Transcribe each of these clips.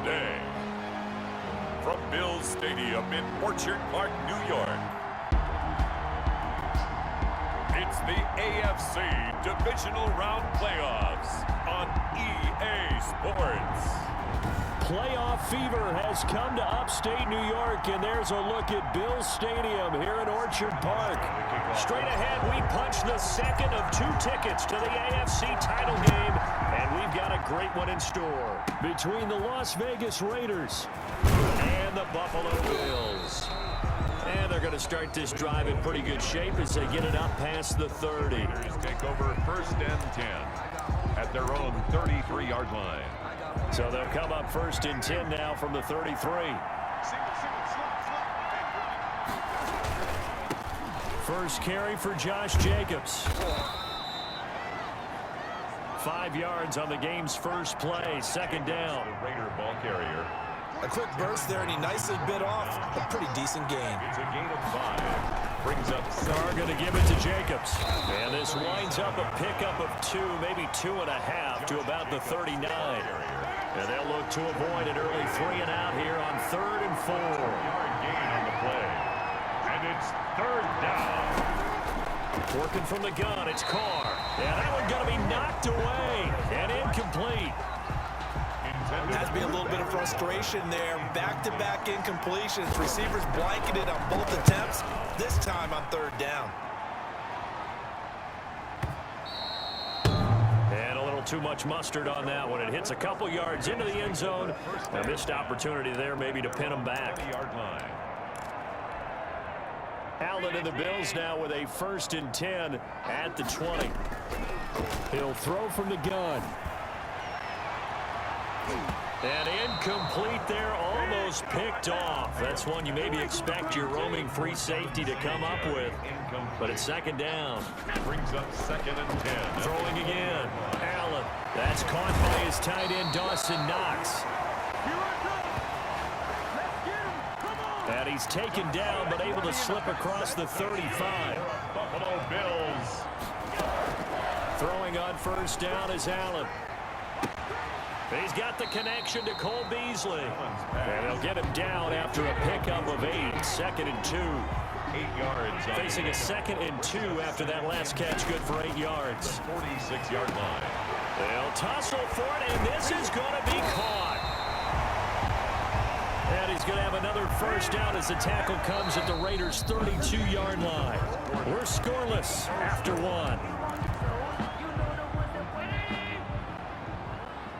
today. From Bills Stadium in Orchard Park, New York, it's the AFC Divisional Round Playoffs on EA Sports. Playoff fever has come to upstate New York, and there's a look at Bills Stadium here in Orchard Park. Straight ahead, we punch the second of 2 tickets to the AFC title game, and we've got a great one in store between the Las Vegas Raiders and the Buffalo Bills. And they're going to start this drive in pretty good shape as they get it up past the 30. Raiders take over 1st and 10 at their own 33-yard line. So they'll come up 1st and 10 now from the 33. First carry for Josh Jacobs. 5 yards on the game's first play. 2nd down. Raider ball carrier. A quick burst there, and he nicely bit off a pretty decent gain. It's a gain of 5. Brings up Carr going to give it to Jacobs. And this winds up a pickup of 2, maybe 2.5 to about the 39. And they'll look to avoid an early 3 and out here on 3rd and 4. Yard gain on the play. And it's 3rd down. Working from the gun, it's Carr. And that one going to be knocked away and incomplete. Has been a little bit of frustration there. Back-to-back incompletions. Receivers blanketed on both attempts, this time on 3rd down. And a little too much mustard on that one. It hits a couple yards into the end zone. A missed opportunity there maybe to pin them back. Allen and the Bills now with a 1st and 10 at the 20. He'll throw from the gun. And incomplete there, almost picked off. That's one you maybe expect your roaming free safety to come up with. But it's 2nd down. Brings up 2nd and 10. Throwing again. Allen. That's caught by his tight end, Dawson Knox. And he's taken down, but able to slip across the 35. Buffalo Bills. Throwing on 1st down is Allen. He's got the connection to Cole Beasley. And they'll get him down after a pickup of 8. 2nd and 2. 8 yards. Facing a 2nd and 2 after that last catch, good for 8 yards. 46-yard line. They'll tussle for it, and this is going to be caught. And he's going to have another 1st down as the tackle comes at the Raiders' 32-yard line. We're scoreless after 1.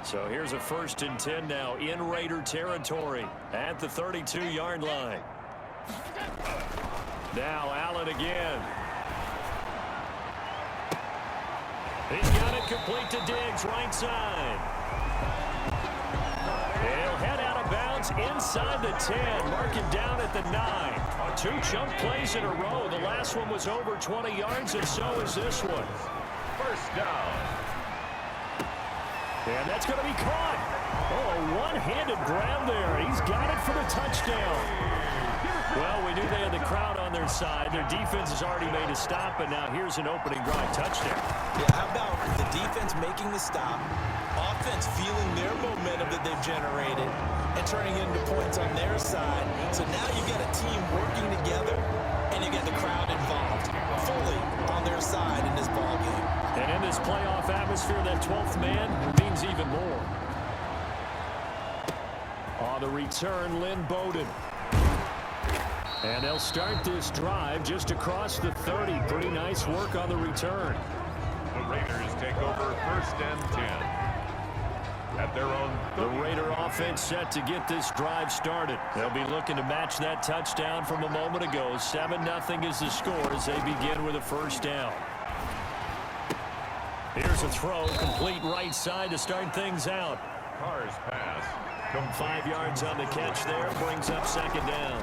So here's a 1st and 10 now in Raider territory at the 32-yard line. Now Allen again. He's got it complete to Diggs, right side. He'll head out of bounds inside the 10, marking down at the 9. 2 chunk plays in a row. The last one was over 20 yards, and so is this one. 1st down. And that's going to be caught. Oh, a one-handed grab there. He's got it for the touchdown. Well, we knew they had the crowd on their side. Their defense has already made a stop, and now here's an opening drive touchdown. Yeah, how about the defense making the stop, offense feeling their momentum that they've generated, and turning into points on their side. So now you've got a team working together, and you get the crowd involved fully on their side in this ballgame. And in this playoff atmosphere, that 12th man means even more. On the return, Lynn Bowden. And they'll start this drive just across the 30. Pretty nice work on the return. The Raiders take over 1st and 10 at their own 30. The Raider offense set to get this drive started. They'll be looking to match that touchdown from a moment ago. 7-0 is the score as they begin with a 1st down. Here's a throw, complete right side to start things out. Carr's pass. 5 yards on the catch there, brings up 2nd down.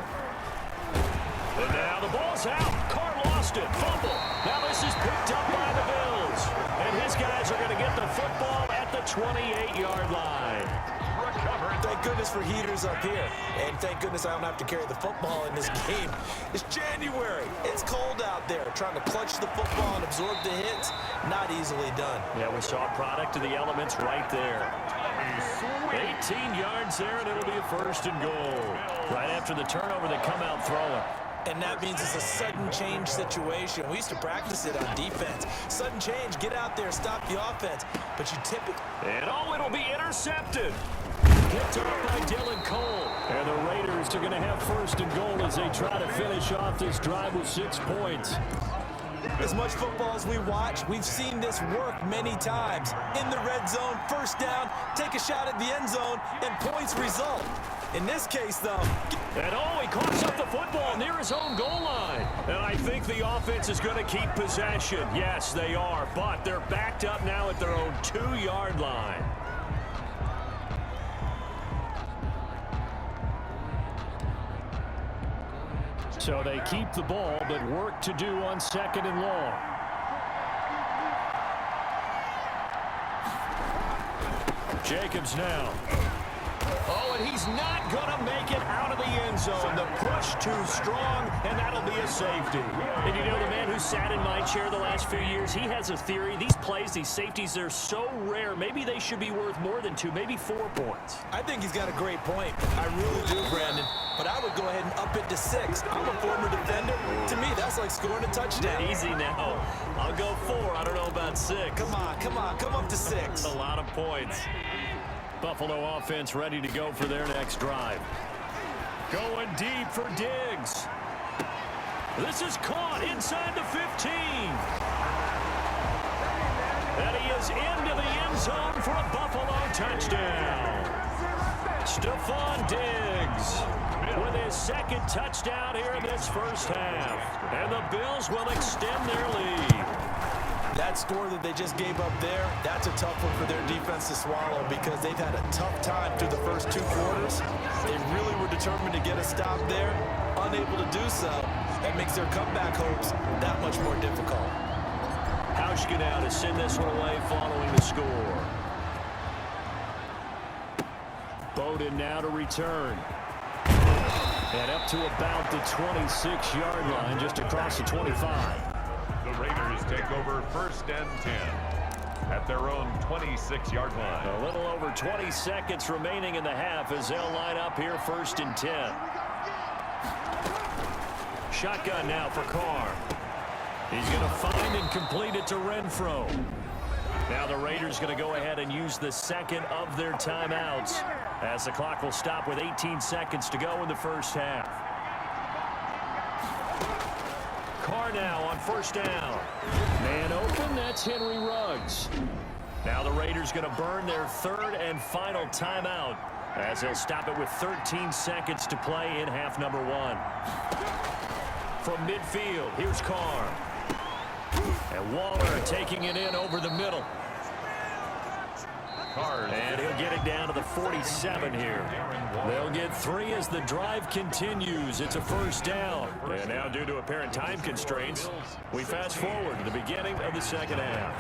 And now the ball's out. Carr lost it, fumble. Now this is picked up by the Bills. And his guys are going to get the football at the 28-yard line. Thank goodness for heaters up here. And thank goodness I don't have to carry the football in this game. It's January. It's cold out there. Trying to clutch the football and absorb the hits, not easily done. Yeah, we saw a product of the elements right there. 18 yards there, and it'll be a 1st and goal. Right after the turnover, they come out throwing. And that means it's a sudden change situation. We used to practice it on defense. Sudden change, get out there, stop the offense. But you typically... And it'll be intercepted. Picked up by Dylan Cole. And the Raiders are going to have 1st and goal as they try to finish off this drive with 6 points. As much football as we watch, we've seen this work many times. In the red zone, 1st down, take a shot at the end zone, and points result. In this case, though... And he coughs up the football near his own goal line. And I think the offense is going to keep possession. Yes, they are, but they're backed up now at their own 2-yard line. So they keep the ball, but work to do on 2nd and long. Jacobs now. Oh, and he's not going to make it out of the end zone. The push too strong, and that'll be a safety. And you know, the man who sat in my chair the last few years, he has a theory. These plays, these safeties, they're so rare. Maybe they should be worth more than 2, maybe 4 points. I think he's got a great point. I really do, Brandon. But I would go ahead and up it to 6. I'm a former defender. To me, that's like scoring a touchdown. Easy now. I'll go 4. I don't know about 6. Come on. Come up to 6. A lot of points. Buffalo offense ready to go for their next drive. Going deep for Diggs. This is caught inside the 15. And he is into the end zone for a Buffalo touchdown. Stephon Diggs with his 2nd touchdown here in this 1st half. And the Bills will extend their lead. That score that they just gave up there, that's a tough one for their defense to swallow because they've had a tough time through the first 2 quarters. They really were determined to get a stop there, unable to do so. That makes their comeback hopes that much more difficult. Hauschka now to send this one away following the score. Bowden now to return. And up to about the 26-yard line, just across the 25. The Raiders take over 1st and 10 at their own 26-yard line. A little over 20 seconds remaining in the half as they'll line up here 1st and 10. Shotgun now for Carr. He's going to find and complete it to Renfro. Now the Raiders going to go ahead and use the 2nd of their timeouts as the clock will stop with 18 seconds to go in the 1st half. Carr now on 1st down. Man open, that's Henry Ruggs. Now the Raiders going to burn their 3rd and final timeout as they'll stop it with 13 seconds to play in half number 1. From midfield, here's Carr. And Waller taking it in over the middle. And he'll get it down to the 47 here. They'll get 3 as the drive continues. It's a 1st down. And now due to apparent time constraints, we fast forward to the beginning of the 2nd half.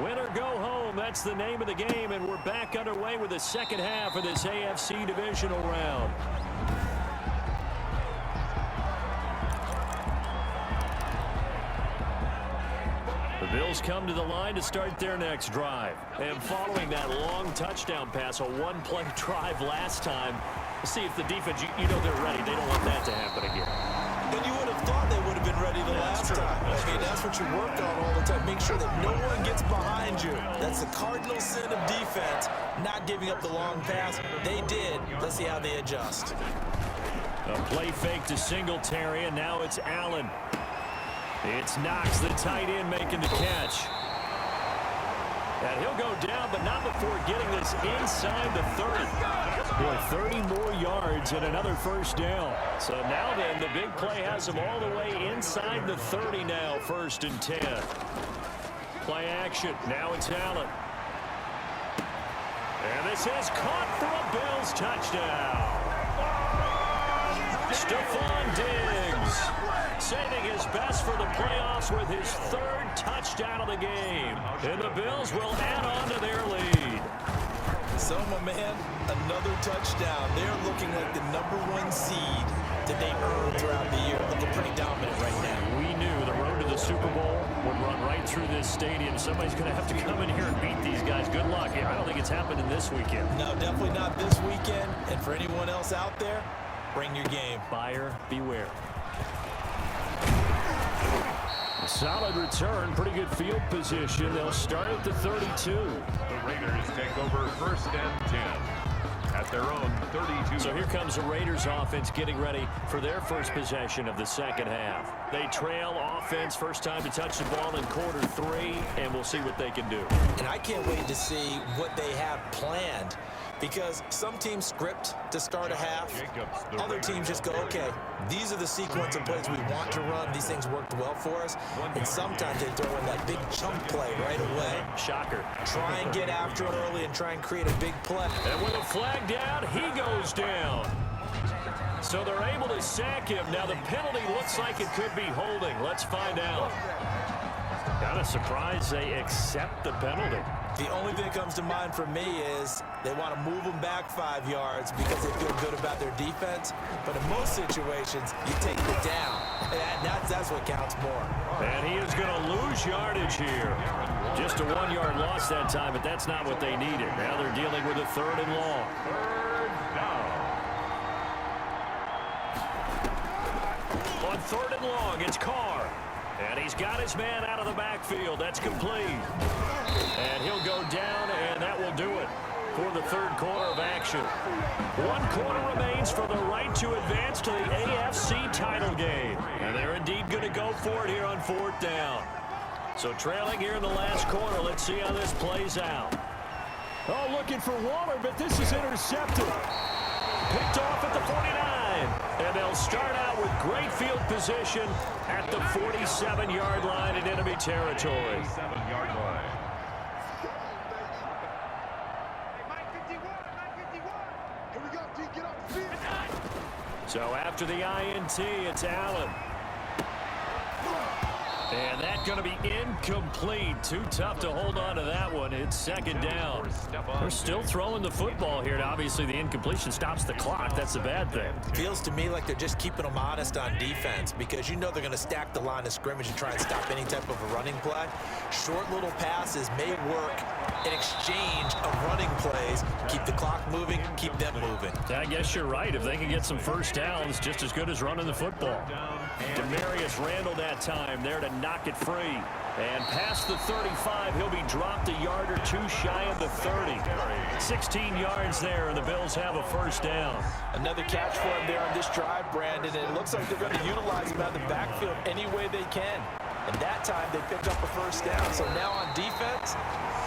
Win or go home, that's the name of the game, and we're back underway with the 2nd half of this AFC divisional round. The Bills come to the line to start their next drive. And following that long touchdown pass, a 1-play drive last time, we'll see if the defense, you know they're ready. They don't want that to happen again. And you would have thought they would have been ready the last time. I mean, that's what you worked on all the time. Make sure that no one gets behind you. That's the cardinal sin of defense, not giving up the long pass. They did. Let's see how they adjust. A play fake to Singletary, and now it's Allen. It's Knox, the tight end, making the catch. And he'll go down, but not before getting this inside the 30. Boy, 30 more yards and another 1st down. So now then, the big play has him all the way inside the 30 now, 1st and 10. Play action. Now it's Allen. And this is caught for a Bills touchdown. Stephon Diggs saving his best for the playoffs with his third touchdown of the game. And the Bills will add on to their lead. So, my man, another touchdown. They're looking like the #1 seed that they earned throughout the year. Looking pretty dominant right now. We knew the road to the Super Bowl would run right through this stadium. Somebody's going to have to come in here and beat these guys. Good luck. I don't think it's happening this weekend. No, definitely not this weekend. And for anyone else out there, bring your game. Buyer beware. A solid return, pretty good field position. They'll start at the 32. The Raiders take over 1st and 10 at their own 32. So here comes the Raiders offense getting ready for their first possession of the second half. They trail offense, first time to touch the ball in quarter 3, and we'll see what they can do. And I can't wait to see what they have planned, because some teams script to start a half. Other teams just go, okay, these are the sequence of plays we want to run. These things worked well for us. And sometimes they throw in that big chunk play right away. Shocker. Try and get after it early and try and create a big play. And with a flag down, he goes down. So they're able to sack him. Now the penalty looks like it could be holding. Let's find out. Kind of surprised they accept the penalty. The only thing that comes to mind for me is they want to move them back 5 yards because they feel good about their defense. But in most situations, you take the down. And that's what counts more. And he is going to lose yardage here. Just a 1-yard loss that time, but that's not what they needed. Now they're dealing with a 3rd and long. 3rd down. On 3rd and long, it's Carr. And he's got his man out of the backfield. That's complete. And he'll go down, and that will do it for the 3rd quarter of action. 1 quarter remains for the right to advance to the AFC title game. And they're indeed going to go for it here on 4th down. So trailing here in the last quarter. Let's see how this plays out. Oh, looking for Waller, but this is intercepted. Picked off at the 49. And they'll start out with great field position at the 47-yard line in enemy territory. 7-yard line. So after the INT, it's Allen. And that's going to be incomplete. Too tough to hold on to that one. It's 2nd down. They're still throwing the football here. Now, obviously, the incompletion stops the clock. That's a bad thing. Feels to me like they're just keeping them honest on defense, because you know they're going to stack the line of scrimmage and try and stop any type of a running play. Short little passes may work in exchange of running plays. Keep the clock moving, keep them moving. I guess you're right. If they can get some first downs, just as good as running the football. Demarius Randall that time there to knock it free. And past the 35, he'll be dropped a yard or 2 shy of the 30. 16 yards there, and the Bills have a first down. Another catch for him there on this drive, Brandon, and it looks like they're going to utilize him out of the backfield any way they can. And that time, they picked up a first down. So now on defense,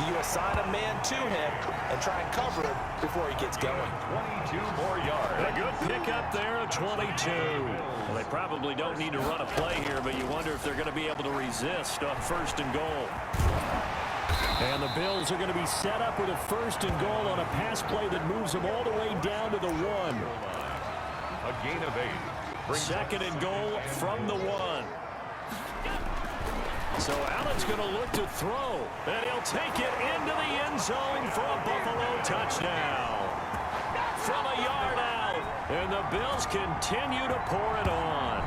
you assign a man to him and try and cover him before he gets going. 22 more yards. A good pickup there of 22. Well, they probably don't need to run a play here, but you wonder if they're going to be able to resist on 1st and goal. And the Bills are going to be set up with a 1st and goal on a pass play that moves them all the way down to the 1. A gain of 8. 2nd and goal from the 1. So Allen's going to look to throw, and he'll take it into the end zone for a Buffalo touchdown. From a yard out, and the Bills continue to pour it on.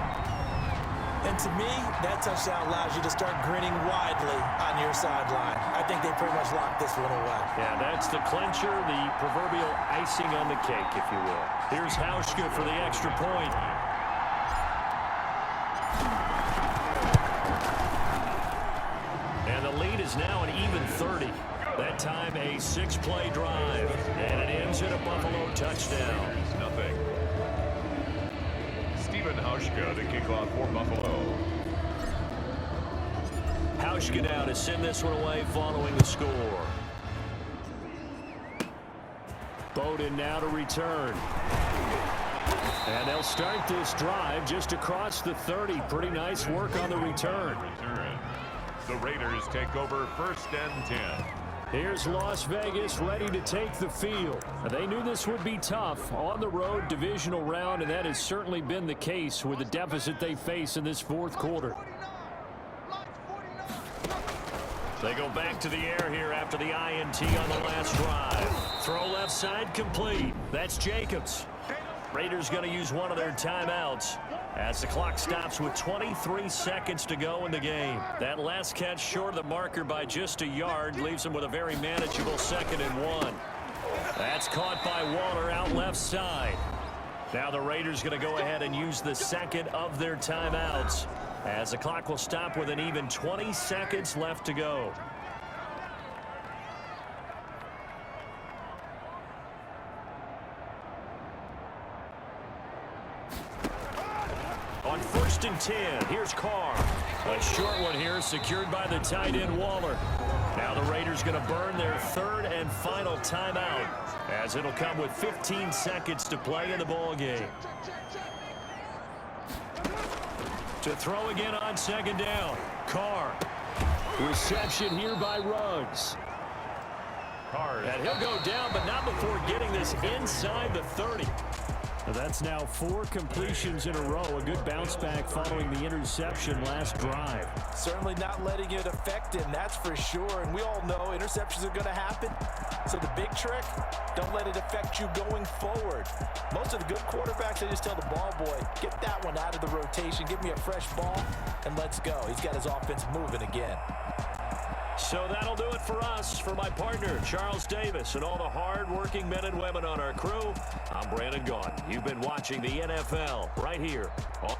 And to me, that touchdown allows you to start grinning widely on your sideline. I think they pretty much locked this one away. Yeah, that's the clincher, the proverbial icing on the cake, if you will. Here's Hauschka for the extra point. And the lead is now an even 30. That time a 6-play drive. And it ends in a Buffalo touchdown. Nothing. Stephen Hauschka, the kickoff for Buffalo. Hauschka now to send this one away following the score. Bowden now to return. And they'll start this drive just across the 30. Pretty nice work on the return. The Raiders take over 1st and 10 Here's Las Vegas ready to take the field. They knew this would be tough on the road divisional round, and that has certainly been the case with the deficit they face in this fourth quarter. They go back to the air here after the INT on the last drive. Throw left side complete. That's Jacobs. Raiders going to use one of their timeouts as the clock stops with 23 seconds to go in the game. That last catch short of the marker by just a yard leaves them with a very manageable 2nd and 1. That's caught by Waller out left side. Now the Raiders going to go ahead and use the second of their timeouts as the clock will stop with an even 20 seconds left to go. On 1st and 10, here's Carr. A short one here secured by the tight end Waller. Now the Raiders going to burn their 3rd and final timeout as it'll come with 15 seconds to play in the ball game. To throw again on 2nd down. Carr. Reception here by Ruggs. And he'll go down, but not before getting this inside the 30. That's now 4 completions in a row. A good bounce back following the interception last drive. Certainly not letting it affect him, that's for sure. And we all know interceptions are going to happen. So the big trick, don't let it affect you going forward. Most of the good quarterbacks, they just tell the ball boy, get that one out of the rotation, give me a fresh ball, and let's go. He's got his offense moving again. So that'll do it for us. For my partner, Charles Davis, and all the hard-working men and women on our crew, I'm Brandon Gaughan. You've been watching the NFL right here on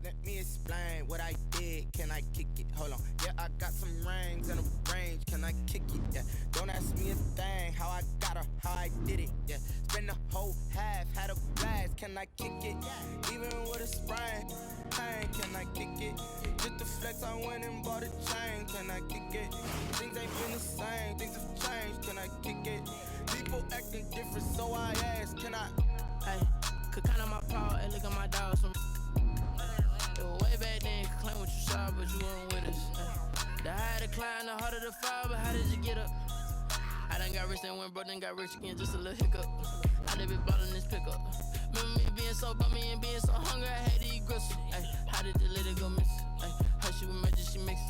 Let me explain what I did. Can I kick it? Hold on. Yeah, I got some rings and a range. Can I kick it? Yeah. Don't ask me a thing. How I got her, how I did it. Yeah. Spend the whole half, had a blast. Can I kick it? Even with a sprain. Pain, can I kick it? Just the flex, I went and bought a chain. Can I kick it? Things ain't been the same. Things have changed. Can I kick it? People acting different, so I ask. Can I? Hey, could count on my power and look at my dogs. Way back then, could claim what you saw, but you weren't with us. The higher the climb, the harder the fall, but how did you get up? I done got rich, then went broke, then got rich again, just a little hiccup. I done been ballin' this pickup. Remember me being so bummy and being so hungry, I had to eat gristle. Ay, how did the lady go miss? Ay, how she was magic, she mixed.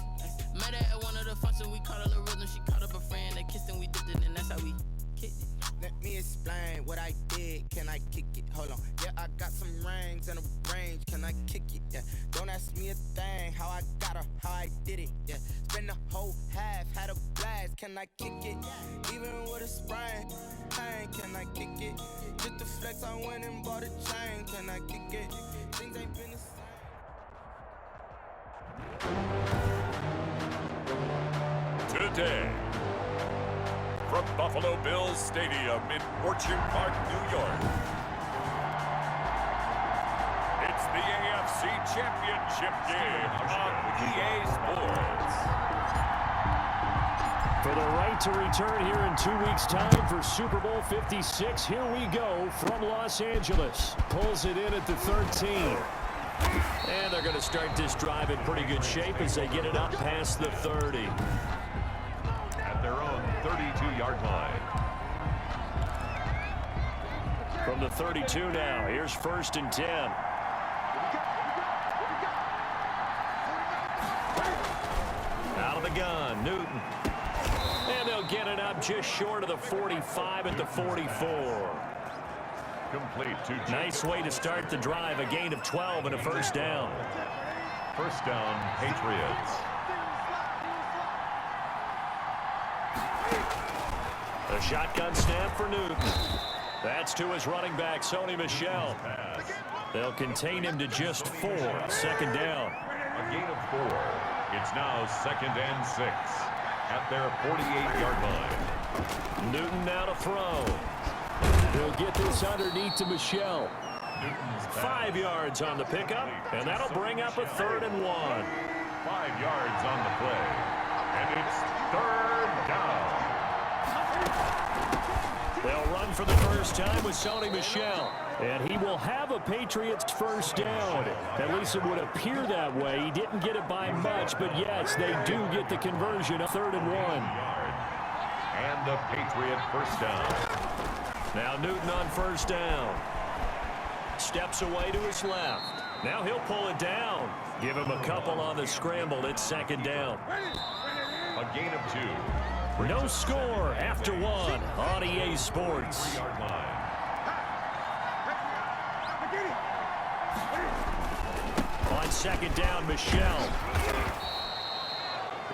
Met her at one of the functions, we caught a little rhythm, she caught up a friend, they kissed and we dipped it, and that's how we kicked it. Let me explain what I did. Can I kick it? Hold on. Yeah, I got some rings and a range. Can I kick it? Yeah. Don't ask me a thing. How I got her, how I did it. Yeah. Spend the whole half, had a blast. Can I kick it? Even with a sprain. Pain, can I kick it? Just the flex, I went and bought a chain. Can I kick it? Things ain't been the same. Today, from Buffalo Bills Stadium in Orchard Park, New York, it's the AFC Championship game on EA Sports. For the right to return here in 2 weeks' time for Super Bowl 56, here we go from Los Angeles. Pulls it in at the 13. And they're going to start this drive in pretty good shape as they get it up past the 30. Their own 32-yard line. From the 32 now, here's 1st and 10. Out of the gun, Newton. And they'll get it up just short of the 45 at the 44. Complete to Nice way to start the drive, a gain of 12 and a 1st down. 1st down, Patriots. The shotgun snap for Newton. That's to his running back, Sony Michel. They'll contain him to just 4. 2nd down. A gain of 4. It's now 2nd and 6 at their 48-yard line. Newton now to throw. He'll get this underneath to Michel. 5 yards on the pickup, and that'll bring up a 3rd and 1. 5 yards on the play, and it's 3rd down. They'll run for the first time with Sony Michel. And he will have a Patriots first down. At least it would appear that way. He didn't get it by much, but yes, they do get the conversion of 3rd and 1. And the Patriot first down. Now Newton on first down. Steps away to his left. Now he'll pull it down. Give him a couple on the scramble. It's 2nd down. A gain of 2. No score after 1 on EA Sports. 3-yard line. On 2nd down, Michelle.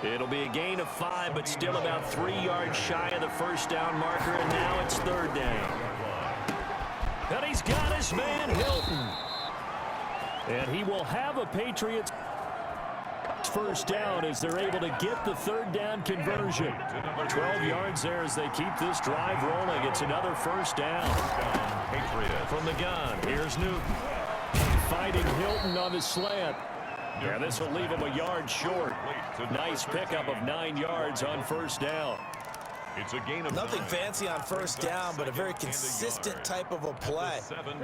It'll be a gain of 5, but still about 3 yards shy of the first down marker, and now it's 3rd down. And he's got his man, Hilton. And he will have a Patriots first down as they're able to get the 3rd down conversion. 12 yards there as they keep this drive rolling. It's another first down. From the gun, here's Newton. Fighting Hilton on the slant. Yeah, this will leave him a yard short. Nice pickup of 9 yards on first down. It's a gain of Nothing 9. fancy on first down, but a very consistent type of a play.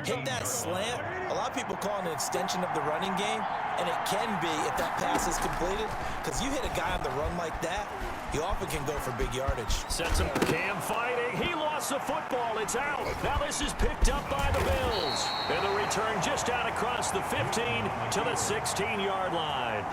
Hit that slant. A lot of people call it an extension of the running game, and it can be if that pass is completed, because you hit a guy on the run like that, he often can go for big yardage. Sets him. Cam fighting. He lost the football. It's out. Now this is picked up by the Bills. And the return just out across the 15 to the 16-yard line.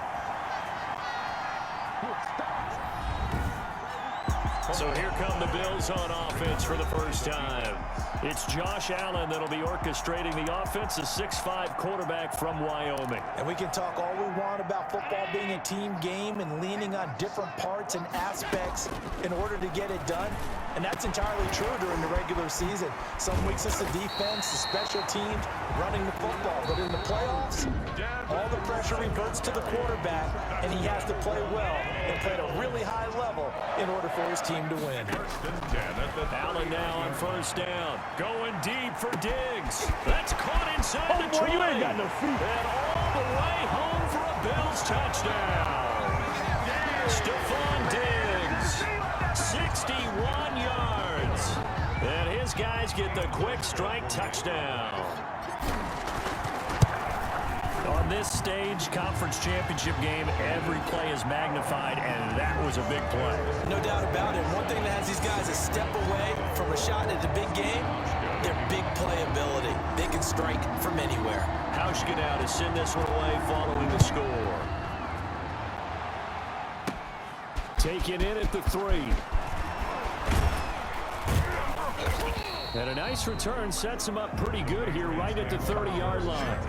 So here come the Bills on offense for the first time. It's Josh Allen that'll be orchestrating the offense, a 6'5" quarterback from Wyoming. And we can talk all we want about football being a team game and leaning on different parts and aspects in order to get it done. And that's entirely true during the regular season. Some weeks it's the defense, the special teams, running the football. But in the playoffs, all the pressure reverts to the quarterback, and he has to play well and play at a really high level in order for his team to win. Allen now on first down. Going deep for Diggs. That's caught inside the 20. And all the way home for a Bills touchdown. Stephon Diggs. 61 yards. And his guys get the quick strike touchdown. On this stage, conference championship game, every play is magnified, and that was a big play. No doubt about it. One thing that has these guys a step away from a shot at the big game, their big playability. They can strike from anywhere. Hauschka now to send this one away following the score. Taken in at the 3. And a nice return sets him up pretty good here right at the 30-yard line.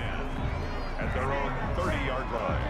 At their own 30-yard line.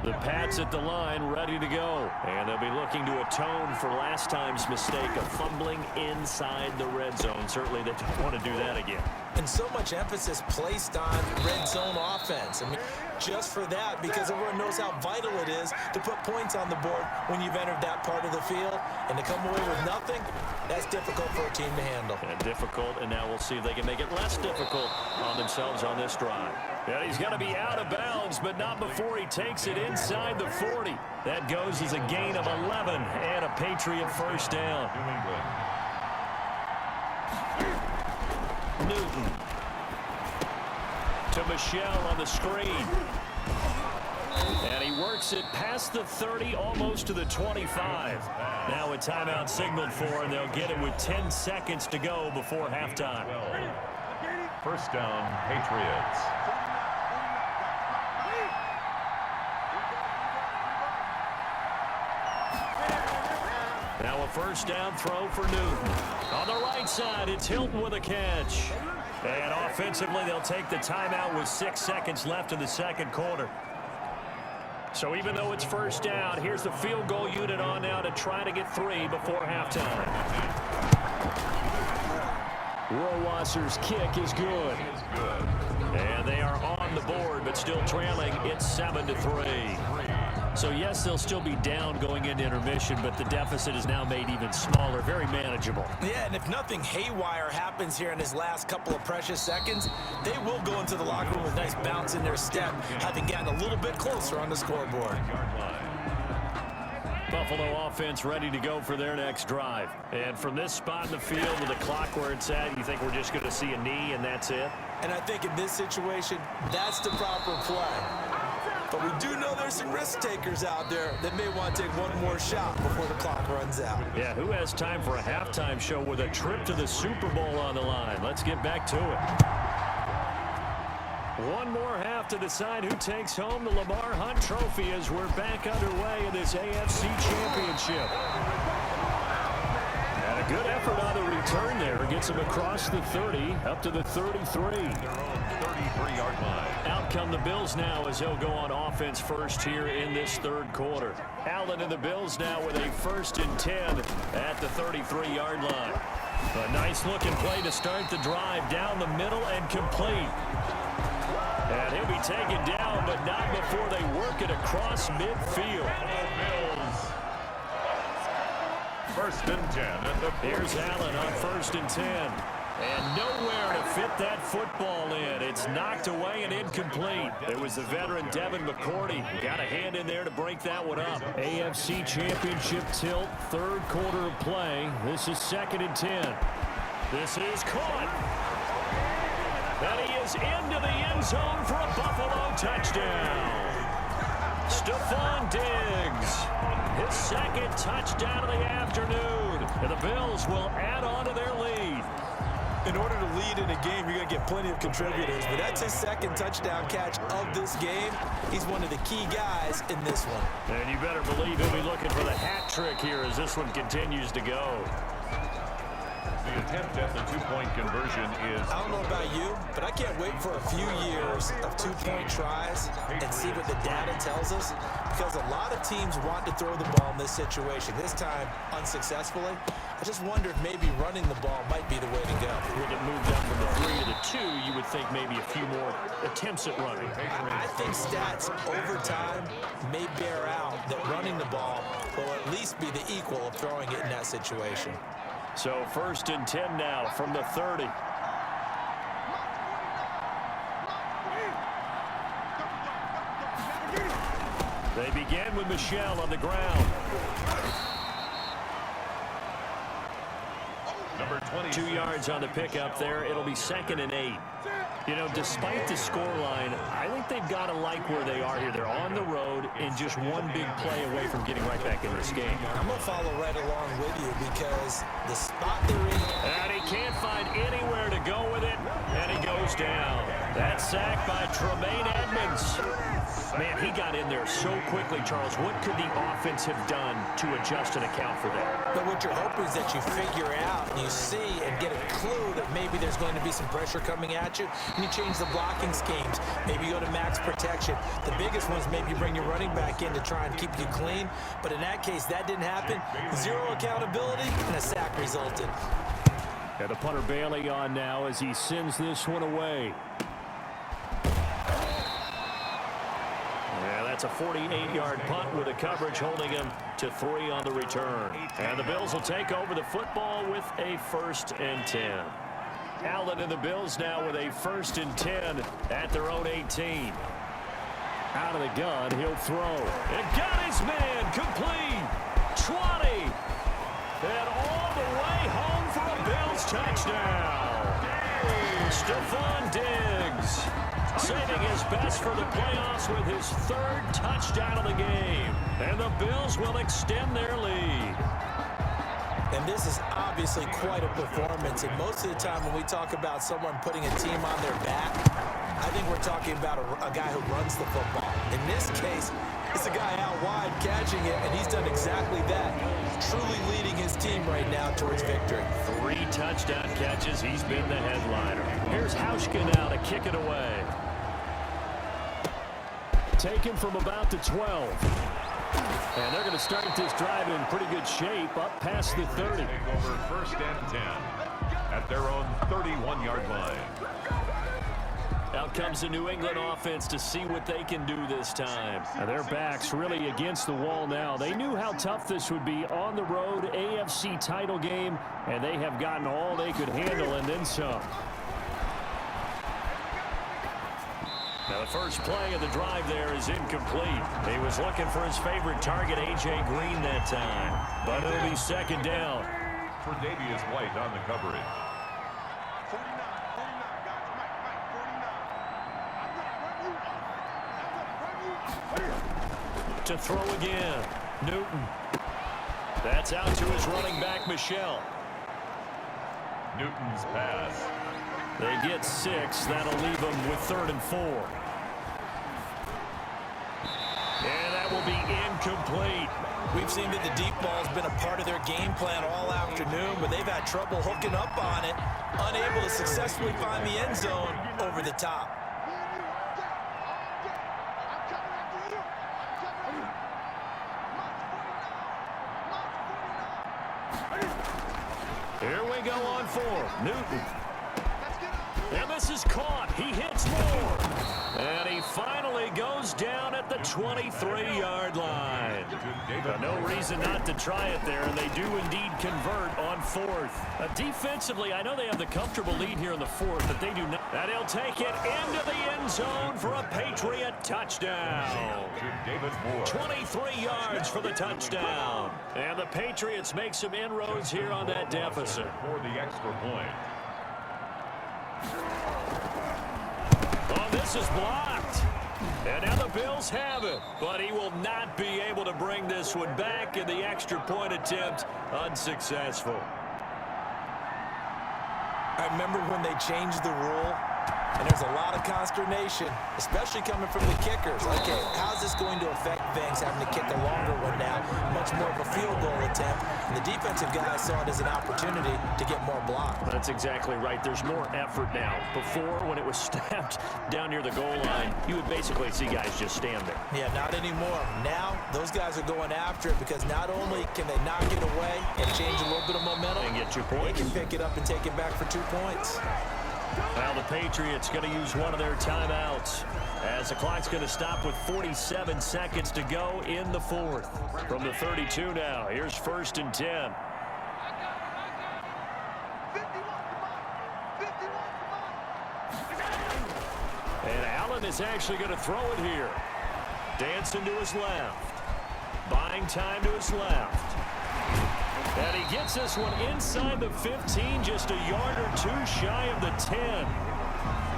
The Pats at the line ready to go. And they'll be looking to atone for last time's mistake of fumbling inside the red zone. Certainly they don't want to do that again. And so much emphasis placed on red zone offense. I mean, just for that, because everyone knows how vital it is to put points on the board when you've entered that part of the field. And to come away with nothing, that's difficult for a team to handle. And difficult, and now we'll see if they can make it less difficult on themselves on this drive. Yeah, he's going to be out of bounds, but not before he takes it inside the 40. That goes as a gain of 11 and a Patriot first down. Newton to Michelle on the screen. And he works it past the 30, almost to the 25. Now a timeout signaled for, and they'll get it with 10 seconds to go before halftime. First down, Patriots. Now a first down throw for Newton. On the right side, it's Hilton with a catch. And offensively, they'll take the timeout with 6 seconds left in the second quarter. So even though it's first down, here's the field goal unit on now to try to get 3 before halftime. Rohrwasser's kick is good. And they are on the board, but still trailing. It's 7-3. So, yes, they'll still be down going into intermission, but the deficit is now made even smaller, very manageable. Yeah, and if nothing haywire happens here in his last couple of precious seconds, they will go into the locker room with a nice bounce in their step, having gotten a little bit closer on the scoreboard. Buffalo offense ready to go for their next drive. And from this spot in the field with the clock where it's at, you think we're just going to see a knee and that's it? And I think in this situation, that's the proper play. But we do know there's some risk takers out there that may want to take one more shot before the clock runs out. Yeah, who has time for a halftime show with a trip to the Super Bowl on the line? Let's get back to it. One more half to decide who takes home the Lamar Hunt Trophy as we're back underway in this AFC Championship. And a good effort on the return there. Gets him across the 30, up to the 33. Their own 33-yard line. Out come the Bills now as they'll go on offense first here in this third quarter. Allen and the Bills now with a 1st and 10 at the 33-yard line. A nice-looking play to start the drive down the middle and complete. And he'll be taken down, but not before they work it across midfield. Bills. 1st and 10 at the 40. Here's Allen on 1st and 10. And nowhere to fit that football in. It's knocked away and incomplete. It was the veteran Devin McCourty. Got a hand in there to break that one up. AFC Championship tilt, third quarter of play. This is 2nd and 10. This is caught. And he is into the end zone for a Buffalo touchdown. Stephon Diggs, his 2nd touchdown of the afternoon. And the Bills will add on to their lead. In order to lead in a game, you're going to get plenty of contributors, but that's his 2nd touchdown catch of this game. He's one of the key guys in this one. And you better believe he'll be looking for the hat trick here as this one continues to go. The attempt at the two-point conversion is... I don't know about you, but I can't wait for a few years of two-point tries and see what the data tells us, because a lot of teams want to throw the ball in this situation. This time, unsuccessfully. I just wonder if maybe running the ball might be the way to go. When it moved up from the 3 to the 2, you would think maybe a few more attempts at running. I think stats over time may bear out that running the ball will at least be the equal of throwing it in that situation. So 1st and 10 now from the 30. They begin with Michel on the ground. number 20. 2 yards on the pickup there. It'll be 2nd and 8. You know, despite the scoreline, I think they've got to like where they are here. They're on the road and just one big play away from getting right back in this game. I'm going to follow right along with you because the spot they're in. And he can't find anywhere to go with it, and he goes down. That sack by Tremaine Edmonds. Man, he got in there so quickly, Charles. What could the offense have done to adjust and account for that? But what you're hoping is that you figure out and you see and get a clue that maybe there's going to be some pressure coming at you, and you change the blocking schemes. Maybe you go to max protection. The biggest one is maybe you bring your running back in to try and keep you clean. But in that case, that didn't happen. Zero accountability, and a sack resulted. And the punter Bailey on now as he sends this one away. Yeah, that's a 48-yard punt with the coverage holding him to 3 on the return. And the Bills will take over the football with a 1st and 10. Allen and the Bills now with a 1st and 10 at their own 18. Out of the gun, he'll throw. And got his man complete. 20. And all the way home for a Bills touchdown. Stephon Diggs saving his best for the playoffs with his 3rd touchdown of the game. And the Bills will extend their lead. And this is obviously quite a performance. And most of the time when we talk about someone putting a team on their back, I think we're talking about a guy who runs the football. In this case, it's a guy out wide catching it, and he's done exactly that. Truly leading his team right now towards victory. 3 touchdown catches. He's been the headliner. Here's Hauschka now to kick it away. Taken from about the 12. And they're going to start this drive in pretty good shape up past the 30. Take over 1st and 10 at their own 31-yard line. Out comes the New England offense to see what they can do this time. And their backs really against the wall now. They knew how tough this would be on the road, AFC title game, and they have gotten all they could handle and then some. Now the first play of the drive there is incomplete. He was looking for his favorite target, A.J. Green, that time. But it'll be second down. For Davius White on the coverage. To throw again. Newton. That's out to his running back, Michel. Newton's pass. They get 6. That'll leave them with 3rd and 4. And that will be incomplete. We've seen that the deep ball has been a part of their game plan all afternoon, but they've had trouble hooking up on it, unable to successfully find the end zone over the top. Here we go on 4. Newton. And this is caught. He hits more. And he finally goes down at the 23-yard line. No reason not to try it there, and they do indeed convert on 4th. Defensively, I know they have the comfortable lead here in the 4th, but they do not. And he'll take it into the end zone for a Patriot touchdown. 23 yards for the touchdown. And the Patriots make some inroads here on that deficit. For the extra point. Oh, this is blocked. And now the Bills have it. But he will not be able to bring this one back, in the extra point attempt unsuccessful. I remember when they changed the rule, and there's a lot of consternation, especially coming from the kickers. Okay, how's this going to affect things, having to kick a longer one now, much more of a field goal attempt? And the defensive guys saw it as an opportunity to get more block. That's exactly right. There's more effort now. Before, when it was snapped down near the goal line, you would basically see guys just stand there. Yeah, not anymore. Now, those guys are going after it because not only can they knock it away and change a little bit of momentum, and get 2 points. They can pick it up and take it back for 2 points. Now the Patriots going to use one of their timeouts, as the clock's going to stop with 47 seconds to go in the 4th. From the 32 now, here's 1st and 10. And Allen is actually going to throw it here. Dancing to his left. Buying time to his left. And he gets this one inside the 15, just a yard or 2 shy of the 10.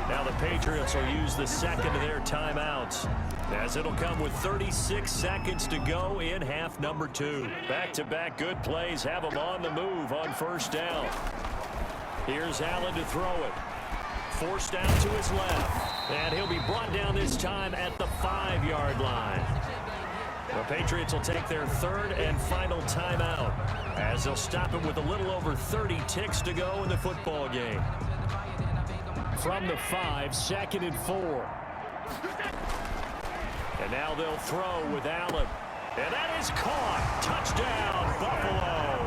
Now the Patriots will use the second of their timeouts, as it'll come with 36 seconds to go in half number 2. Back-to-back good plays have them on the move on 1st down. Here's Allen to throw it. Forced down to his left. And he'll be brought down this time at the 5-yard line. The Patriots will take their 3rd and final timeout, as they'll stop him with a little over 30 ticks to go in the football game. From the 5, 2nd and 4. And now they'll throw with Allen. And that is caught. Touchdown, Buffalo.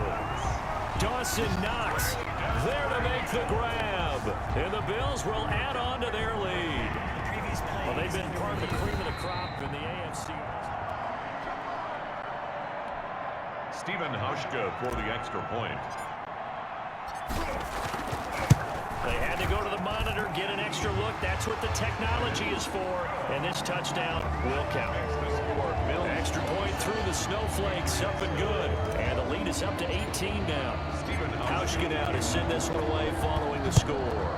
Dawson Knox there to make the grab. And the Bills will add on to their lead. Well, they've been part of the cream of the crop in the AFC. Stephen Hauschka for the extra point. They had to go to the monitor, get an extra look. That's what the technology is for. And this touchdown will count. Extra point through the snowflakes, up and good. And the lead is up to 18 now. Hauschka now to send this one away following the score.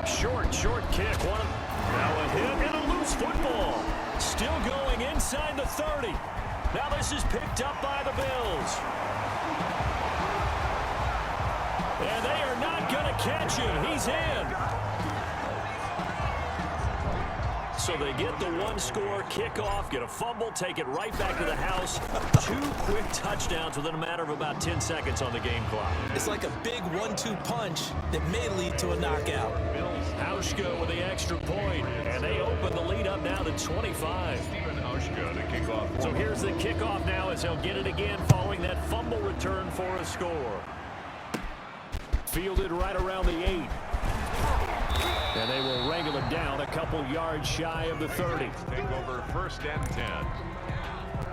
Short kick. Now a hit and a loose football. Still going inside the 30. Now this is picked up by the Bills. And they are not going to catch him. He's in. So they get the 1-score kickoff, get a fumble, take it right back to the house. 2 quick touchdowns within a matter of about 10 seconds on the game clock. It's like a big 1-2 punch that may lead to a knockout. Hauschka with the extra point, and they open the lead up now to 25. Stephen Hauschka to kick off. So here's the kickoff now, as they'll get it again following that fumble return for a score. Fielded right around the 8. And they will wrangle it down a couple yards shy of the 30. Take over 1st and 10.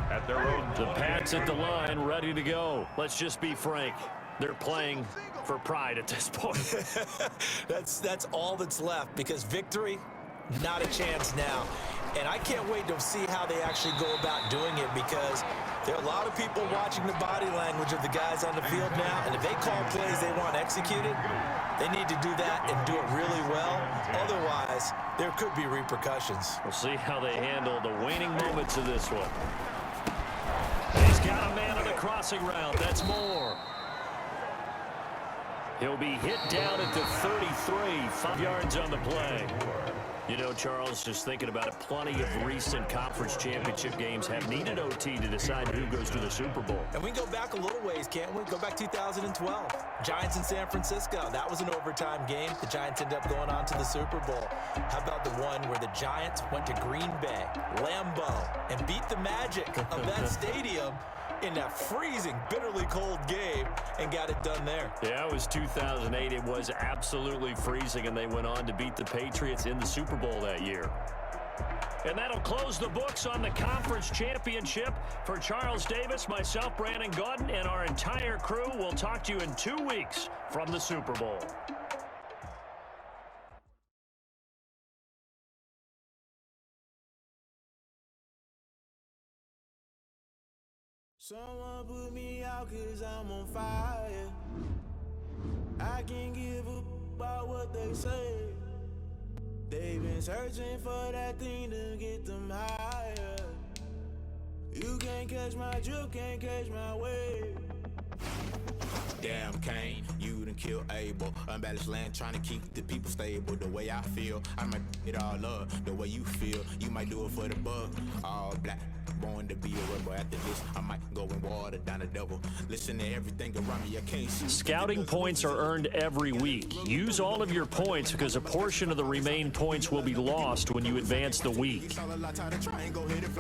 At their own. The Pats at the line, ready to go. Let's just be frank. They're playing for pride at this point. That's all that's left, because victory, not a chance now. And I can't wait to see how they actually go about doing it, because there are a lot of people watching the body language of the guys on the field now, and if they call plays they want executed, they need to do that and do it really well. Otherwise, there could be repercussions. We'll see how they handle the waning moments of this one. He's got a man on the crossing route. That's Moore. He'll be hit down at the 33, 5 yards on the play. You know, Charles, just thinking about it, plenty of recent conference championship games have needed OT to decide who goes to the Super Bowl. And we can go back a little ways, can't we? Go back 2012. Giants in San Francisco. That was an overtime game. The Giants ended up going on to the Super Bowl. How about the one where the Giants went to Green Bay, Lambeau, and beat the magic of that stadium in that freezing, bitterly cold game and got it done there? Yeah, it was 2008. It was absolutely freezing, and they went on to beat the Patriots in the Super Bowl that year. And that'll close the books on the conference championship. For Charles Davis, myself, Brandon Gaudin, and our entire crew, we'll talk to you in 2 weeks from the Super Bowl. Someone put me out 'cause I'm on fire. I can't give up about what they say. They've been searching for that thing to get them higher. You can't catch my drift, can't catch my wave. Damn, Kane, you done killed Abel. Unbalanced land, trying to keep the people stable. The way I feel, I might it all up. The way you feel, you might do it for the buck. All black, born to be a rebel. After this, I might go and water down the devil. Listen to everything around me, I can't see. Scouting points are earned every week. Use all of your points, because a portion of the remaining points will be lost when you advance the week.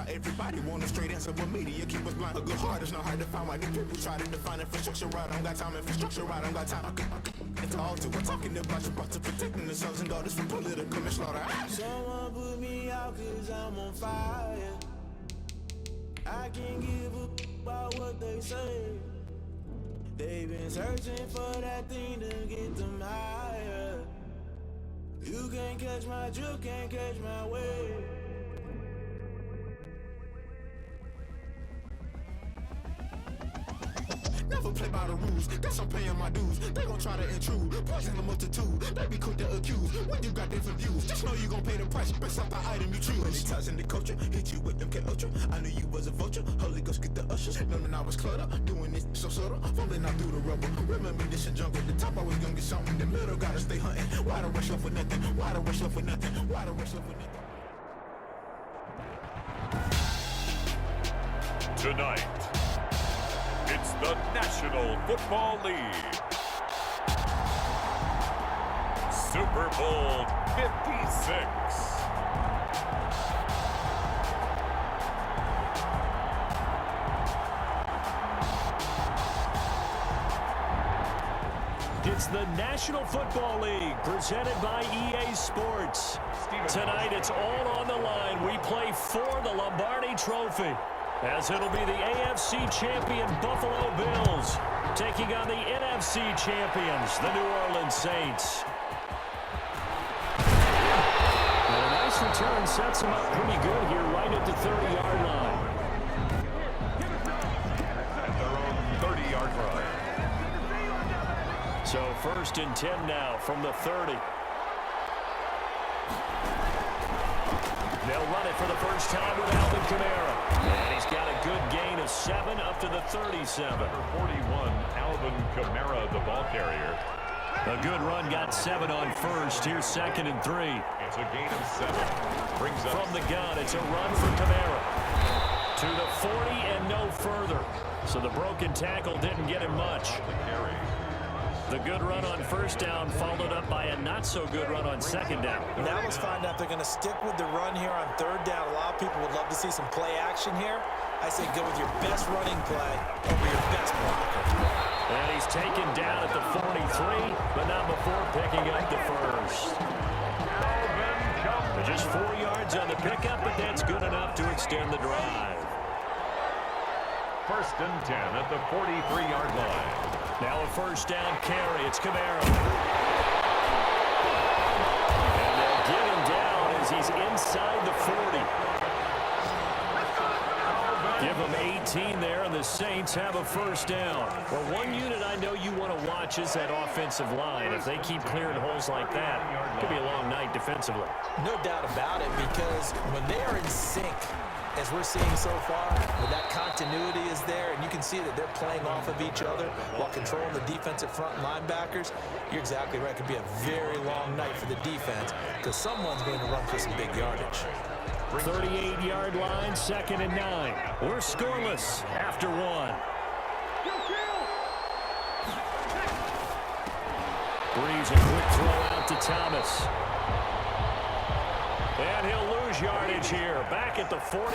Everybody want a straight answer, but media keep us blind. A good heart is not hard to find. Why the people try to define infrastructure right? I don't got time. Infrastructure right, I don't got time. It's all to we're talking about you, about to protecting the sons and daughters from political slaughter. Someone put me out 'cause I'm on fire. I can't give up about what they say. They've been searching for that thing to get them higher. You can't catch my drift, can't catch my wave. Never play by the rules, guess I'm paying my dues. They gon' try to intrude, poison the multitude. They be quick to accuse, when you got different views. Just know you gon' pay the price, based off the item you choose. Many ties in the culture, hit you with them K-Ultra. I knew you was a vulture, Holy Ghost get the ushers. Knowing I was cluttered, doing this so subtle. Fumbling out through the rubble, remember this in jungle. The top I was gonna get something, the middle gotta stay hunting. Why the rush love for nothing, why the rush love for nothing, why the rush love for nothing. Tonight, it's the National Football League. Super Bowl 56. It's the National Football League, presented by EA Sports. Tonight, it's all on the line. We play for the Lombardi Trophy, as it'll be the AFC champion Buffalo Bills taking on the NFC champions, the New Orleans Saints. And a nice return sets them up pretty good here, right at the 30-yard line. At their own 30-yard line. So 1st and 10 now from the 30. They'll run it for the first time with Alvin Kamara. And he's got a good gain of 7 up to the 37. Number 41, Alvin Kamara, the ball carrier. A good run, got 7 on first. Here's 2nd and 3. It's a gain of 7. Brings up From the gun, it's a run for Kamara. To the 40 and no further. So the broken tackle didn't get him much. the carry. The good run on first down followed up by a not-so-good run on second down. Now let's find out if they're going to stick with the run here on 3rd down. A lot of people would love to see some play action here. I say go with your best running play over your best blocker. And he's taken down at the 43, but not before picking up the first. Just 4 yards on the pickup, but that's good enough to extend the drive. 1st and 10 at the 43-yard line. Now a first down carry. It's Camaro. And they'll get him down as he's inside the 40. Give them 18 there, and the Saints have a first down. Well, one unit I know you want to watch is that offensive line. If they keep clearing holes like that, it could be a long night defensively. No doubt about it, because when they are in sync, as we're seeing so far, when that continuity is there, and you can see that they're playing off of each other while controlling the defensive front linebackers, you're exactly right. It could be a very long night for the defense because someone's going to run for some big yardage. 38-yard line, 2nd and 9. We're scoreless after 1. Breeze a quick throw out to Thomas. And he'll lose yardage here, back at the 41.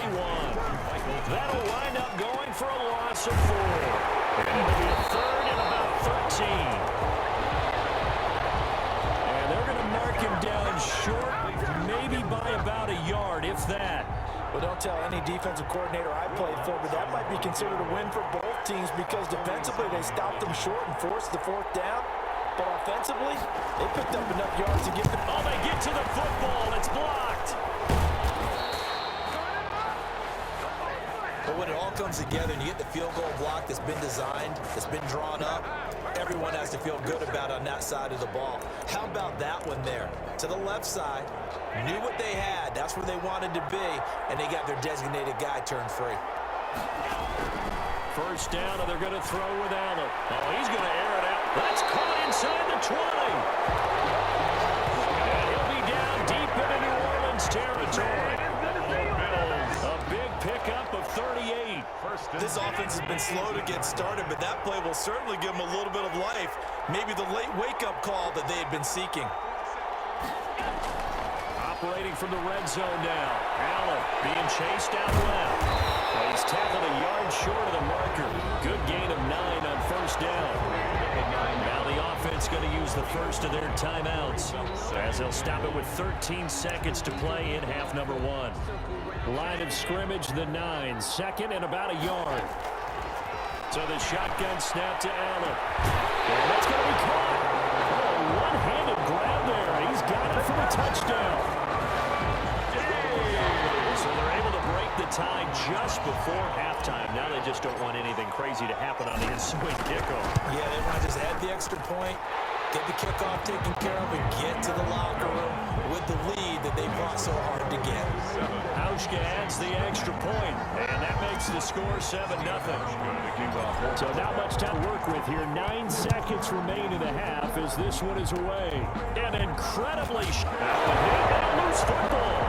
That'll wind up going for a loss of 4. And it'll be a 3rd and about 13. And they're going to mark him down short, maybe by about a yard, if that. Well, don't tell any defensive coordinator I played for, but that might be considered a win for both teams because defensively they stopped them short and forced the 4th down. But offensively, they picked up enough yards to give them... Oh, they get to the football. It's blocked. But when it all comes together and you get the field goal block that's been designed, that's been drawn up, everyone has to feel good about on that side of the ball. How about that one there? To the left side, knew what they had. That's where they wanted to be, and they got their designated guy turned free. First down, and they're going to throw with Allen. Oh, he's going to air it out. That's caught inside the 20. And he'll be down deep into New Orleans territory. A big pickup of 38. This offense has been slow to get started, but that play will certainly give them a little bit of life. Maybe the late wake-up call that they had been seeking. Operating from the red zone now. Allen being chased out left. Well, he's tackled a yard short of the marker. Good gain of 9 on first down. Now the offense going to use the first of their timeouts as they'll stop it with 13 seconds to play in half number 1. Line of scrimmage, the 9. 2nd and about a yard. So the shotgun snap to Allen. And that's going to be caught. Oh, one-handed grab there. He's got it for a touchdown. So they're able to break the tie just before halftime. Now they just don't want anything crazy to happen on the ensuing kickoff. Yeah, they want to just add the extra point, get the kickoff taken care of, and get to the locker room with the lead that they fought so hard to get. Hauschka adds the extra point, and that makes the score 7-0. So not much time to work with here. 9 seconds remain in the half as this one is away. And incredibly loose football.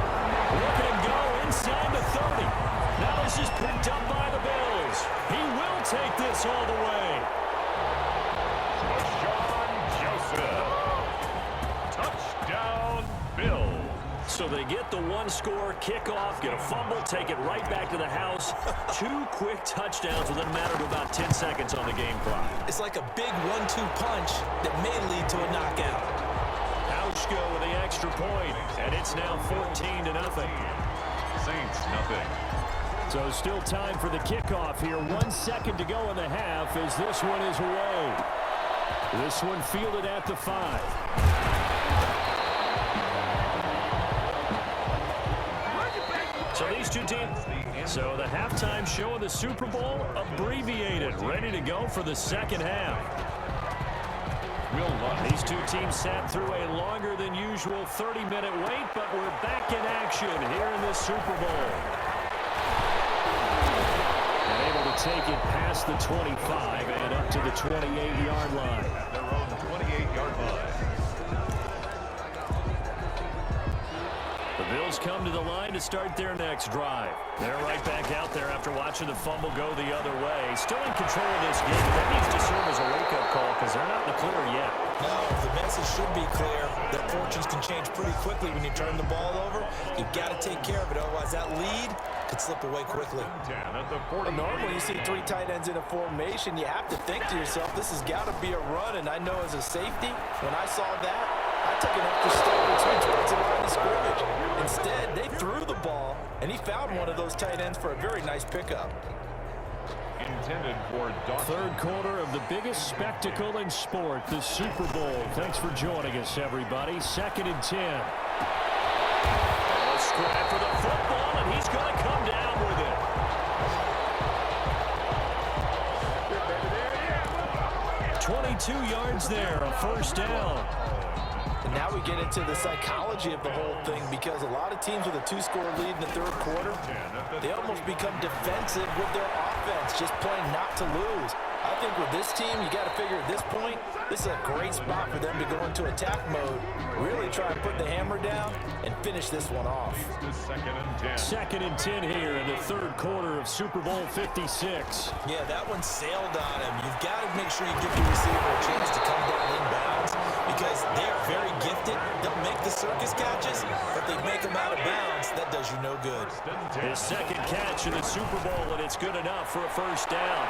Look at him go inside the 30. Now this is picked up by the Bills. He will take this all the way. John Joseph. Touchdown, Bills. So they get the one-score kickoff, get a fumble, take it right back to the house. 2 quick touchdowns within a matter of about 10 seconds on the game clock. It's like a big 1-2 punch that may lead to a knockout. Hauschka with the extra point, and it's now 14-0. Saints, nothing. So still time for the kickoff here. 1 second to go in the half as this one is away. This one fielded at the 5. So these two teams, so the halftime show of the Super Bowl abbreviated, ready to go for the second half. These two teams sat through a longer than usual 30-minute wait, but we're back in action here in the Super Bowl. And able to take it past the 25 and up to the 28-yard line. At their own 28-yard line. The Bills come to the line to start their next drive. They're right back out there after watching the fumble go the other way. Still in control of this game. That needs to serve as a wake-up call because they're not in the clear yet. No, the message should be clear that fortunes can change pretty quickly when you turn the ball over. You've got to take care of it, otherwise that lead could slip away quickly. Normally you see 3 tight ends in a formation, you have to think to yourself, this has got to be a run, and I know as a safety, when I saw that, I took an extra step between towards the line of scrimmage. Instead, they threw the ball, and he found one of those tight ends for a very nice pickup. intended for Dawson. Third quarter of the biggest spectacle in sport, the Super Bowl. Thanks for joining us, everybody. 2nd and 10. A scrap for the football, and he's going to come down with it. 22 yards there, a first down. And now we get into the psychology of the whole thing, because a lot of teams with a 2-score lead in the third quarter, they almost become defensive with their offense, just playing not to lose. I think with this team, you got to figure at this point, this is a great spot for them to go into attack mode, really try and put the hammer down and finish this one off. 2nd and 10 here in the third quarter of Super Bowl 56. Yeah, that one sailed on him. You've got to make sure you give the receiver a chance to come down inbounds, because they are very gifted. They'll make the circus catches, but they make them out of bounds. That does you no good. His second catch in the Super Bowl, and it's good enough for a first down.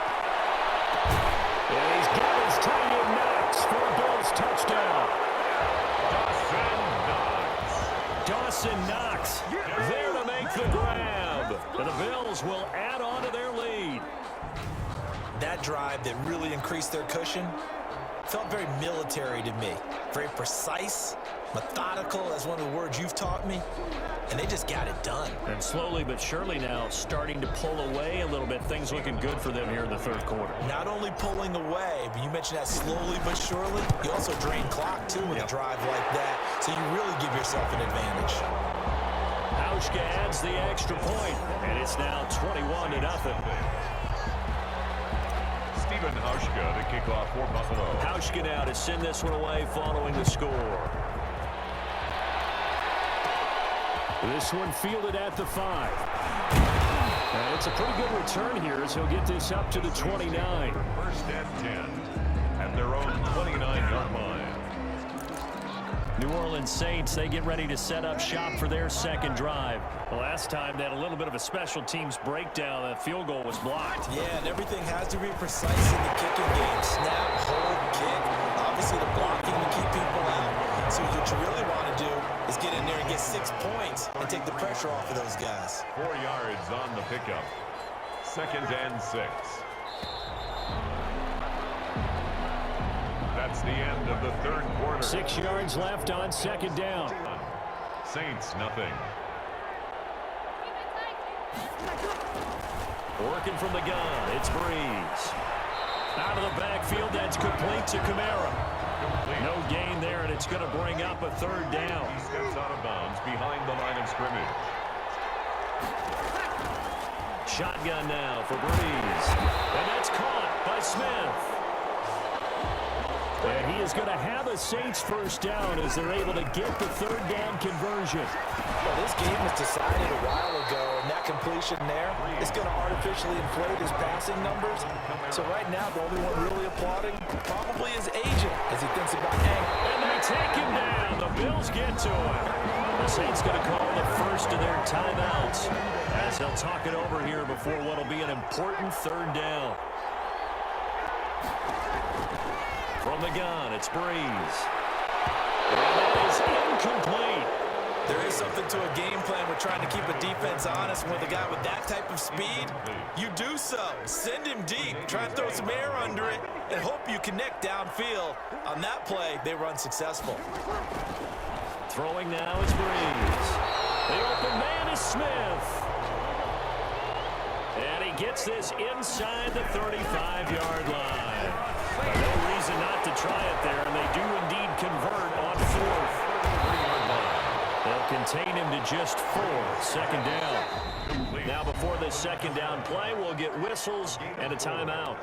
And he's got his tight end Knox for a Bills touchdown. Dawson Knox there to make the grab. And the Bills will add on to their lead. That drive that really increased their cushion felt very military to me. Very precise, methodical, that's one of the words you've taught me. And they just got it done. And slowly but surely now starting to pull away a little bit. Things looking good for them here in the third quarter. Not only pulling away, but you mentioned that slowly but surely. You also drain clock, too, with a drive like that. So you really give yourself an advantage. Hauschka adds the extra point, and it's now 21-0. Stephen Hauschka to kick off for Buffalo. Hauschka now to send this one away following the score. This one fielded at the 5. And it's a pretty good return here as he'll get this up to the 29. First and 10 at their own 29-yard line. New Orleans Saints, they get ready to set up shop for their second drive. The last time they had a little bit of a special teams breakdown. That field goal was blocked. Yeah, and everything has to be precise in the kicking game. Snap, hold, kick. Obviously, the blocking to keep people out. So what you really want to do is get in there and get 6 points and take the pressure off of those guys. 4 yards on the pickup. 2nd and 6. That's the end of the third quarter. 6 yards left on second down. Saints, nothing. Working from the gun, it's Breeze. Out of the backfield, that's complete to Kamara. No gain there, and it's going to bring up a third down. He steps out of bounds behind the line of scrimmage. Shotgun now for Breeze. And that's caught by Smith. And he is going to have a Saints first down as they're able to get the third down conversion. Well, this game was decided a while ago, and that completion there is going to artificially inflate his passing numbers. So right now, the only one really applauding probably his agent as he thinks about angling. And they take him down. The Bills get to him. The Saints going to call the first of their timeouts as they'll talk it over here before what will be an important third down. From the gun, it's Breeze. And that is incomplete. There is something to a game plan. We're trying to keep a defense honest. With a guy with that type of speed, you do so. Send him deep. Try and throw some air under it and hope you connect downfield. On that play, they were unsuccessful. Throwing now is Breeze. The open man is Smith. And he gets this inside the 35-yard line. No reason not to try it there, and they do indeed convert on fourth. They'll contain him to just 4. Second down. Now before this second down play, we'll get whistles and a timeout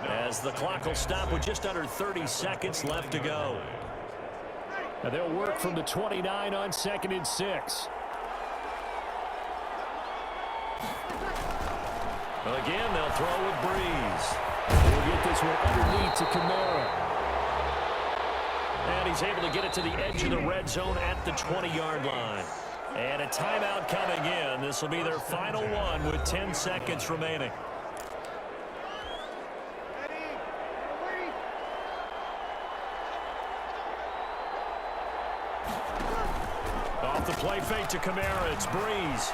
as the clock will stop with just under 30 seconds left to go. Now they'll work from the 29 on 2nd and 6. Again, they'll throw with Breeze. We'll get this one underneath to Kamara. And he's able to get it to the edge of the red zone at the 20-yard line. And a timeout coming in. This will be their final one with 10 seconds remaining. Off the play fake to Kamara, it's Breeze.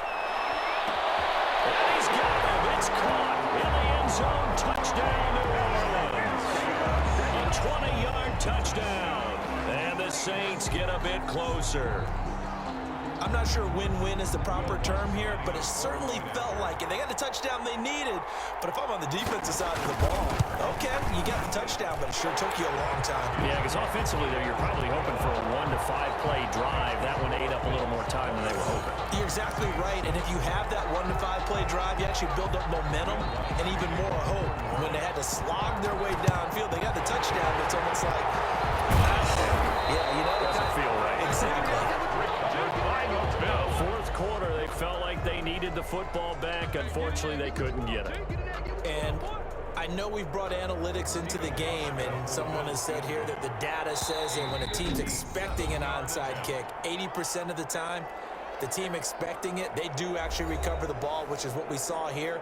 And he's got him. It's caught. In the end zone, touchdown, New Orleans. A 20-yard touchdown. And the Saints get a bit closer. I'm not sure win-win is the proper term here, but it certainly felt like it. They got the touchdown they needed, but if I'm on the defensive side of the ball, okay, you got the touchdown, but it sure took you a long time. Yeah, because offensively, there, you're probably hoping for a 1 to 5 play drive. That one ate up a little more time than they were hoping. You're exactly right, and if you have that 1 to 5 play drive, you actually build up momentum and even more hope. When they had to slog their way downfield, they got the touchdown, but it's almost like, yeah, you know, doesn't feel right. Exactly. Fourth quarter, they felt like they needed the football back. Unfortunately, they couldn't get it. And I know we've brought analytics into the game, and someone has said here that the data says that when a team's expecting an onside kick, 80% of the time, the team expecting it, they do actually recover the ball, which is what we saw here.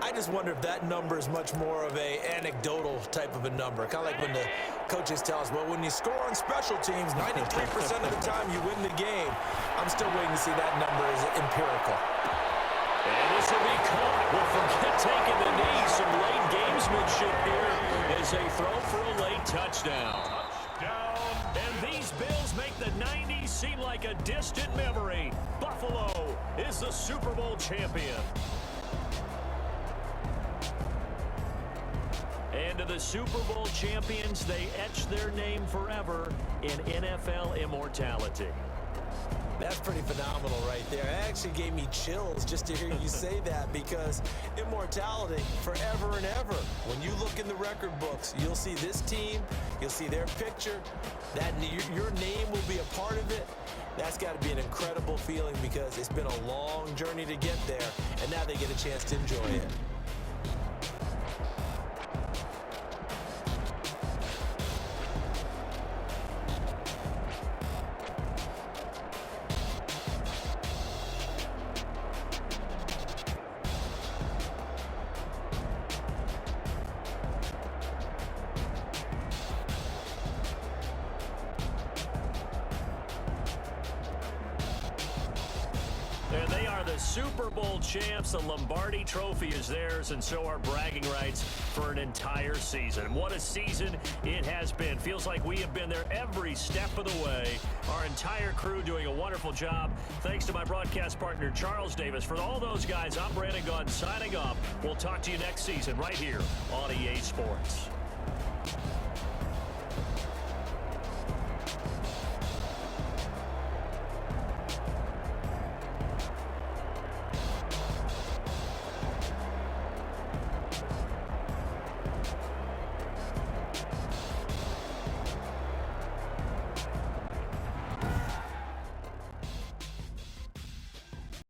I just wonder if that number is much more of a anecdotal type of a number. Kind of like when the coaches tell us, well, when you score on special teams, 93% of the time you win the game. I'm still waiting to see that number as empirical. And this will be caught. We'll forget taking the knee. Some late gamesmanship here as they throw for a late touchdown. And these Bills make the 90s seem like a distant memory. Buffalo is the Super Bowl champion. And to the Super Bowl champions, they etch their name forever in NFL immortality. That's pretty phenomenal right there. It actually gave me chills just to hear you say that, because immortality forever and ever. When you look in the record books, you'll see this team, you'll see their picture, that your name will be a part of it. That's got to be an incredible feeling, because it's been a long journey to get there, and now they get a chance to enjoy it. And they are the Super Bowl champs. The Lombardi Trophy is theirs, and so are bragging rights for an entire season. What a season it has been. Feels like we have been there every step of the way. Our entire crew doing a wonderful job. Thanks to my broadcast partner, Charles Davis. For all those guys, I'm Brandon Gaudin signing off. We'll talk to you next season right here on EA Sports.